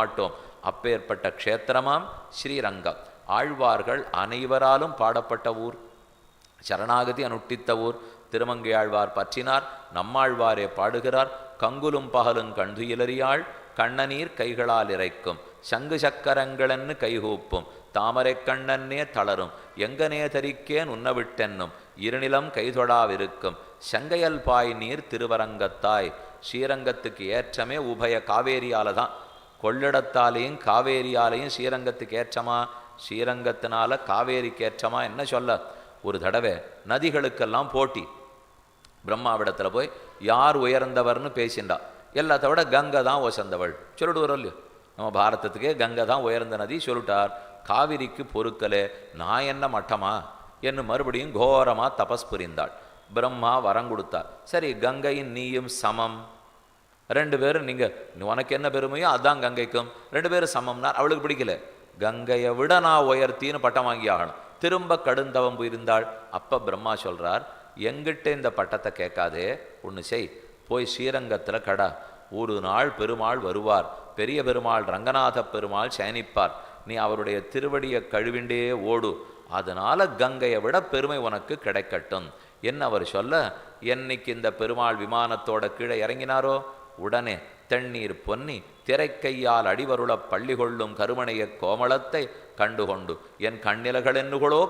மாட்டோம். அப்பேற்பட்ட க்ஷேத்திரமாம் ஸ்ரீரங்கம். ஆழ்வார்கள் அனைவராலும் பாடப்பட்ட ஊர், சரணாகதி அனுஷ்டித்த ஊர். திருமங்கையாழ்வார் பற்றினார், நம்மாழ்வாரே பாடுகிறார். கங்குலும் பகலும் கண்டுயிலறியாள் கண்ணநீர் கைகளால் இறைக்கும் சங்கு சக்கரங்களென்னு கைகூப்பும் தாமரை கண்ணன்னே தளரும் எங்கனே தரிக்கேன் உன்னவிட்டென்னும் இருநிலம் கைதொடாவிருக்கும் சங்கையல் பாய் நீர் திருவரங்கத்தாய். ஸ்ரீரங்கத்துக்கு ஏற்றமே உபய காவேரியால தான். கொள்ளிடத்தாலேயும் காவேரியாலையும் ஸ்ரீரங்கத்துக்கு ஏற்றமா? ஸ்ரீரங்கத்தினால காவேரிக்கு ஏற்றமா? என்ன சொல்ல? ஒரு தடவை நதிகளுக்கெல்லாம் போட்டி. பிரம்மாவிடத்தில் போய் யார் உயர்ந்தவர்னு பேசிண்டா. எல்லாத்த விட கங்கை தான் உசந்தவள் சொல்லிடுவார் இல்லையோ. நம்ம பாரதத்துக்கே கங்கை தான் உயர்ந்த நதி சொல்லிட்டார். காவிரிக்கு பொறுக்கலே, நான் என்ன மட்டமா என்று மறுபடியும் கோரமாக தபஸ் புரிந்தாள். பிரம்மா வரம் கொடுத்தார். சரி, கங்கையின் நீயும் சமம், ரெண்டு பேரும் நீங்கள் உனக்கு என்ன பெருமையோ அதான் கங்கைக்கும், ரெண்டு பேரும் சமம்னார். அவளுக்கு பிடிக்கல. கங்கையை விட நான் உயர்த்தின்னு பட்டம் வாங்கி ஆகணும். திரும்ப கடுந்தவம் போயிருந்தாள். அப்போ பிரம்மா சொல்கிறார், எங்கிட்ட இந்த பட்டத்தை கேட்காதே, ஒன்று செய், போய் ஸ்ரீரங்கத்தில் கடா. ஒரு நாள் பெருமாள் வருவார், பெரிய பெருமாள் ரங்கநாத பெருமாள் சயனிப்பார். நீ அவருடைய திருவடியை கழுவிண்டே ஓடு, அதனால் கங்கையை விட பெருமை உனக்கு கிடைக்கட்டும் என்ன அவர் சொல்ல. என்னைக்கு இந்த பெருமாள் விமானத்தோட கீழே இறங்கினாரோ உடனே தென்னீர் பொன்னி திரைக்கையால் அடிவருளப் பள்ளி கொள்ளும் கருமணைய கோமளத்தை கண்டுகொண்டு என் கண்ணிலகளென்னுகளோ